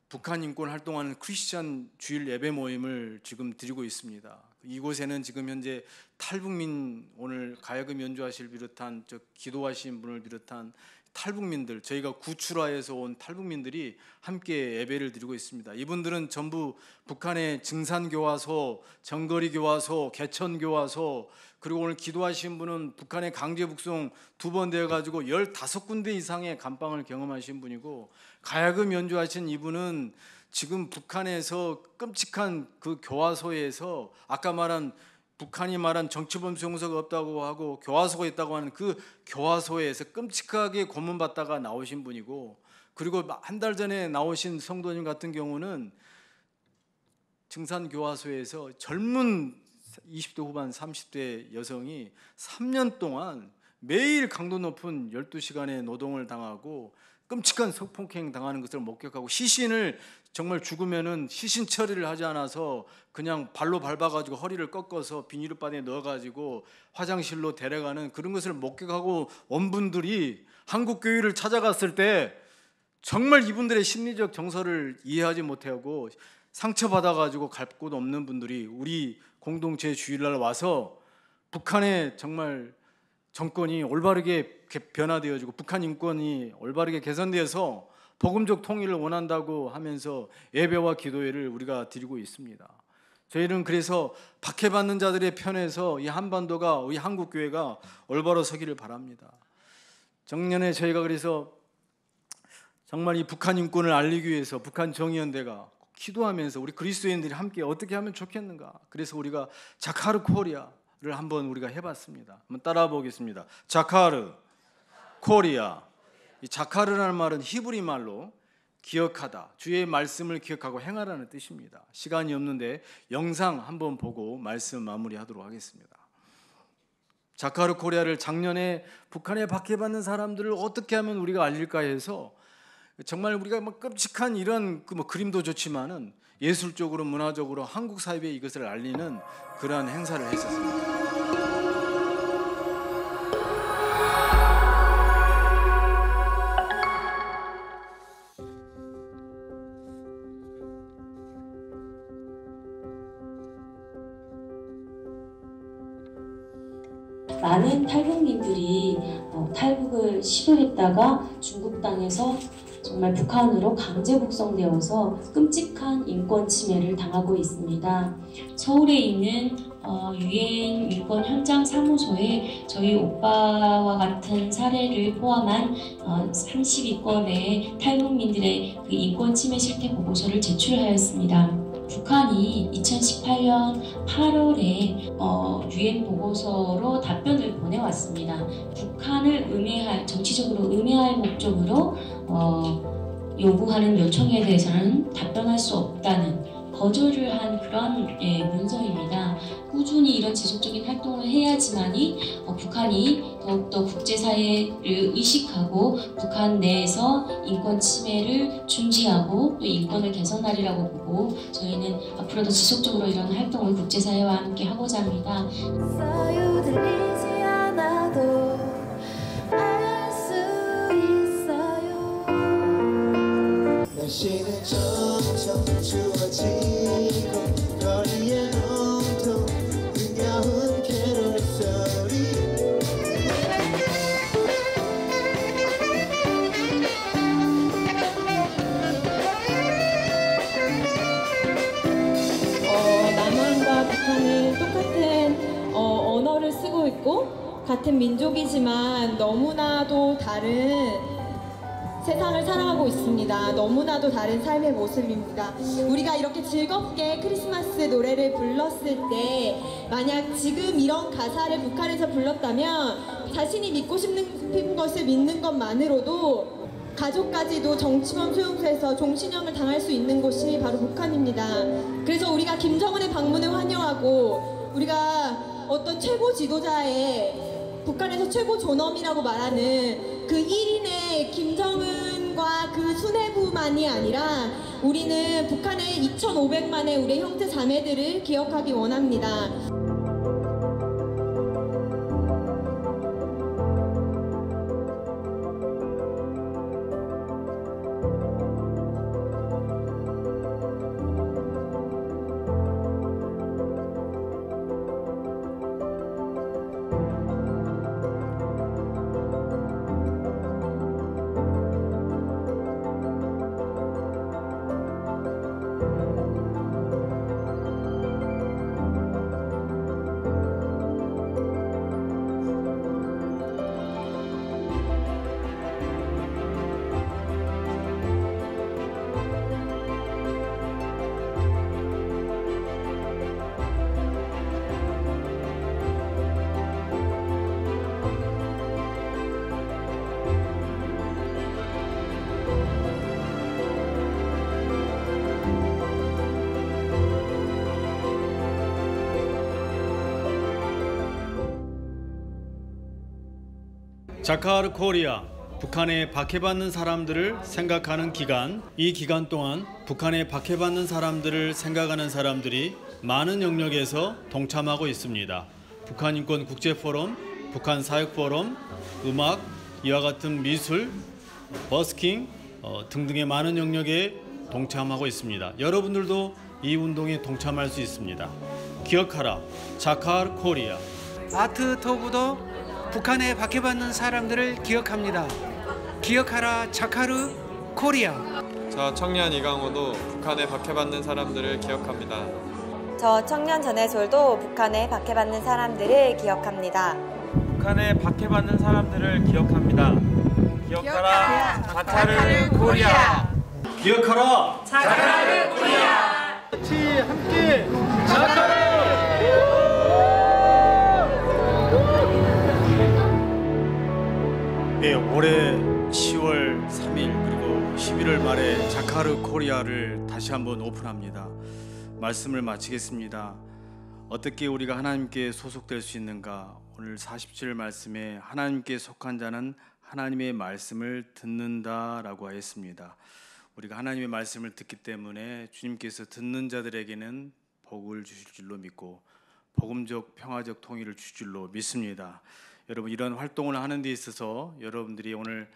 북한 인권 활동하는 크리스찬 주일 예배 모임을 지금 드리고 있습니다. 이곳에는 지금 현재 탈북민, 오늘 가야금 연주하실 비롯한 기도하신 분을 비롯한 탈북민들, 저희가 구출하에서 온 탈북민들이 함께 예배를 드리고 있습니다. 이분들은 전부 북한의 증산교화소, 정거리교화소, 개천교화소, 그리고 오늘 기도하신 분은 북한의 강제북송 2번 되어가지고 15군데 이상의 감방을 경험하신 분이고, 가야금 연주하신 이분은 지금 북한에서 끔찍한 그 교화소에서 아까 말한 북한이 말한 정치범 수용소가 없다고 하고 교화소가 있다고 하는 그 교화소에서 끔찍하게 고문받다가 나오신 분이고, 그리고 한 달 전에 나오신 성도님 같은 경우는 증산교화소에서 젊은 20대 후반 30대 여성이 3년 동안 매일 강도 높은 12시간의 노동을 당하고 끔찍한 성폭행 당하는 것을 목격하고, 시신을 정말 죽으면은 시신 처리를 하지 않아서 그냥 발로 밟아가지고 허리를 꺾어서 비닐바에 넣어가지고 화장실로 데려가는 그런 것을 목격하고 온 분들이 한국 교회를 찾아갔을 때 정말 이분들의 심리적 정서를 이해하지 못하고 상처받아가지고 갈 곳 없는 분들이 우리 공동체 주일날 와서 북한의 정말 정권이 올바르게 변화되어지고 북한 인권이 올바르게 개선되어서 복음적 통일을 원한다고 하면서 예배와 기도회를 우리가 드리고 있습니다. 저희는 그래서 박해받는 자들의 편에서 이 한반도가, 우리 한국교회가 올바로 서기를 바랍니다. 작년에 저희가 그래서 정말 이 북한 인권을 알리기 위해서 북한 정의연대가 기도하면서 우리 그리스도인들이 함께 어떻게 하면 좋겠는가, 그래서 우리가 자카르 코리아를 한번 우리가 해봤습니다. 한번 따라 보겠습니다. 자카르 코리아. 이 자카르라는 말은 히브리 말로 기억하다, 주의 말씀을 기억하고 행하라는 뜻입니다. 시간이 없는데 영상 한번 보고 말씀 마무리하도록 하겠습니다. 자카르 코리아를 작년에 북한에 박해받는 사람들을 어떻게 하면 우리가 알릴까 해서 정말 우리가 끔찍한 이런 그림도 좋지만은 예술적으로 문화적으로 한국 사회에 이것을 알리는 그러한 행사를 했었습니다. 많은 탈북민들이 탈북을 시도했다가 중국 땅에서 정말 북한으로 강제 북송되어서 끔찍한 인권 침해를 당하고 있습니다. 서울에 있는 유엔 인권 현장 사무소에 저희 오빠와 같은 사례를 포함한 32건의 탈북민들의 그 인권 침해 실태 보고서를 제출하였습니다. 북한이 2018년 8월에 유엔 보고서로 답변을 보내왔습니다. 북한을 정치적으로 음해할 목적으로 요구하는 요청에 대해서는 답변할 수 없다는 거절을 한 그런 문서입니다. 꾸준히 이런 지속적인 활동을 해야지만이 북한이 더욱더 국제사회를 의식하고 북한 내에서 인권 침해를 중지하고 또 인권을 개선하리라고 보고 저희는 앞으로도 지속적으로 이런 활동을 국제사회와 함께 하고자 합니다. 날씨는 점점 추워지고 거리에 온통 흥겨운 캐롤 소리 남한과 북한은 똑같은 언어를 쓰고 있고 같은 민족이지만 너무나도 다른 세상을 살아가고 있습니다. 너무나도 다른 삶의 모습입니다. 우리가 이렇게 즐겁게 크리스마스 노래를 불렀을 때 만약 지금 이런 가사를 북한에서 불렀다면 자신이 믿고 싶은 것을 믿는 것만으로도 가족까지도 정치범 수용소에서 종신형을 당할 수 있는 곳이 바로 북한입니다. 그래서 우리가 김정은의 방문을 환영하고 우리가 어떤 최고 지도자의 북한에서 최고 존엄이라고 말하는 그 1인의 김정은과 그 수뇌부만이 아니라 우리는 북한의 2,500만의 우리 형제 자매들을 기억하기 원합니다. 자카르 코리아, 북한에 박해받는 사람들을 생각하는 기간. 이 기간 동안 북한에 박해받는 사람들을 생각하는 사람들이 많은 영역에서 동참하고 있습니다. 북한인권국제포럼, 북한사역포럼, 음악, 이와 같은 미술, 버스킹 등등의 많은 영역에 동참하고 있습니다. 여러분들도 이 운동에 동참할 수 있습니다. 기억하라, 자카르 코리아. 아트 토부도 북한에 박해받는 사람들을 기억합니다. 기억하라 자카르 코리아. 저 청년 이강호도 북한에 박해받는 사람들을 기억합니다. 저 청년 전해솔도 북한에 박해받는 사람들을 기억합니다. 북한에 박해받는 사람들을 기억합니다. 기억하라 자카르 코리아. 기억하라 자카르 코리아. 같이 함께 자카르. 네, 올해 10월 3일 그리고 11월 말에 자카르 코리아를 다시 한번 오픈합니다. 말씀을 마치겠습니다. 어떻게 우리가 하나님께 소속될 수 있는가? 오늘 40절 말씀에 하나님께 속한 자는 하나님의 말씀을 듣는다라고 하였습니다. 우리가 하나님의 말씀을 듣기 때문에 주님께서 듣는 자들에게는 복을 주실 줄로 믿고 복음적 평화적 통일을 주실 줄로 믿습니다. 여러분, 이런 활동을 하는 데 있어서 여러분들이 오늘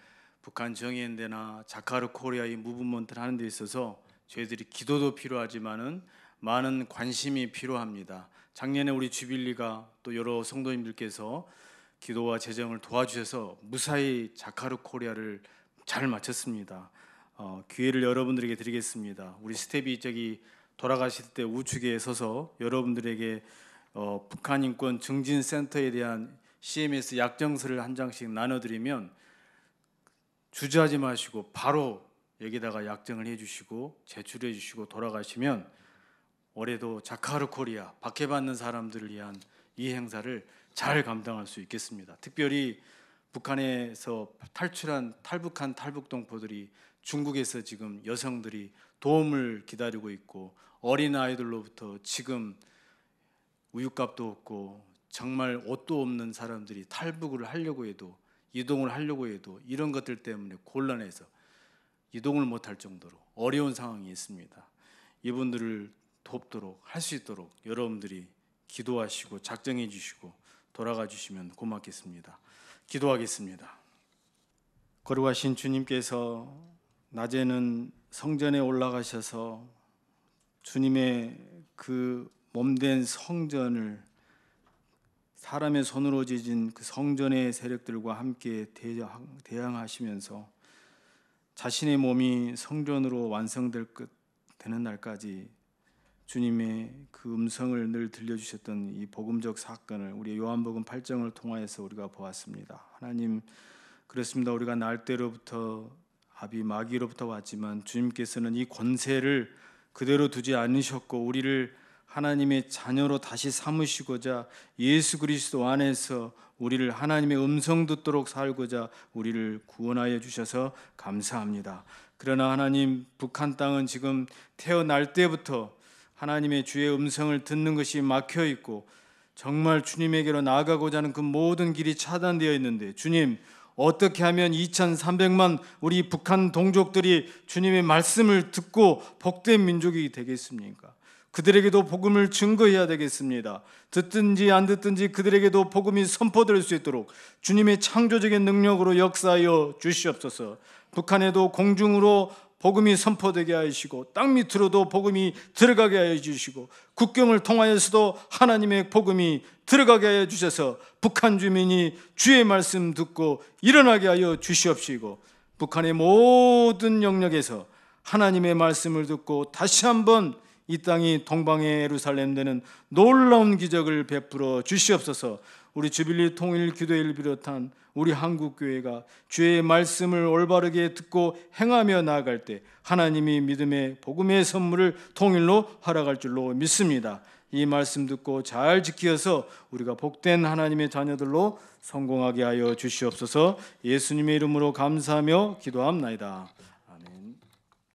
북한 정의연대나 자카르 코리아의 무브먼트를 하는 데 있어서 저희들이 기도도 필요하지만은 많은 관심이 필요합니다. 작년에 우리 주빌리가 또 여러 성도님들께서 기도와 재정을 도와주셔서 무사히 자카르 코리아를 잘 마쳤습니다. 기회를 여러분들에게 드리겠습니다. 우리 스텝이 저기 돌아가실 때 우측에 서서 여러분들에게 북한 인권 증진 센터에 대한 CMS 약정서를 한 장씩 나눠드리면 주저하지 마시고 바로 여기다가 약정을 해주시고 제출해 주시고 돌아가시면 올해도 자카르 코리아 박해받는 사람들을 위한 이 행사를 잘 감당할 수 있겠습니다. 특별히 북한에서 탈출한 탈북한 탈북동포들이 중국에서 지금 여성들이 도움을 기다리고 있고 어린 아이들로부터 지금 우유값도 없고 정말 옷도 없는 사람들이 탈북을 하려고 해도 이동을 하려고 해도 이런 것들 때문에 곤란해서 이동을 못할 정도로 어려운 상황이 있습니다. 이분들을 돕도록 할 수 있도록 여러분들이 기도하시고 작정해 주시고 돌아가 주시면 고맙겠습니다. 기도하겠습니다. 거룩하신 주님께서 낮에는 성전에 올라가셔서 주님의 그 몸된 성전을 사람의 손으로 지진 그 성전의 세력들과 함께 대항하시면서 자신의 몸이 성전으로 완성될 것 되는 날까지 주님의 그 음성을 늘 들려주셨던 이 복음적 사건을 우리 요한복음 8장을 통하여서 우리가 보았습니다. 하나님, 그렇습니다. 우리가 날때로부터 아비 마귀로부터 왔지만 주님께서는 이 권세를 그대로 두지 않으셨고 우리를 하나님의 자녀로 다시 삼으시고자 예수 그리스도 안에서 우리를 하나님의 음성 듣도록 살고자 우리를 구원하여 주셔서 감사합니다. 그러나 하나님, 북한 땅은 지금 태어날 때부터 하나님의 주의 음성을 듣는 것이 막혀 있고 정말 주님에게로 나아가고자 하는 그 모든 길이 차단되어 있는데 주님, 어떻게 하면 2300만 우리 북한 동족들이 주님의 말씀을 듣고 복된 민족이 되겠습니까? 그들에게도 복음을 증거해야 되겠습니다. 듣든지 안 듣든지 그들에게도 복음이 선포될 수 있도록 주님의 창조적인 능력으로 역사하여 주시옵소서. 북한에도 공중으로 복음이 선포되게 하시고 땅 밑으로도 복음이 들어가게 하여 주시고 국경을 통하여서도 하나님의 복음이 들어가게 하여 주셔서 북한 주민이 주의 말씀 듣고 일어나게 하여 주시옵시고 북한의 모든 영역에서 하나님의 말씀을 듣고 다시 한번 이 땅이 동방의 예루살렘 되는 놀라운 기적을 베풀어 주시옵소서. 우리 주빌리 통일 기도회를 비롯한 우리 한국교회가 주의 말씀을 올바르게 듣고 행하며 나아갈 때 하나님이 믿음의 복음의 선물을 통일로 허락할 줄로 믿습니다. 이 말씀 듣고 잘 지키어서 우리가 복된 하나님의 자녀들로 성공하게 하여 주시옵소서. 예수님의 이름으로 감사하며 기도합나이다.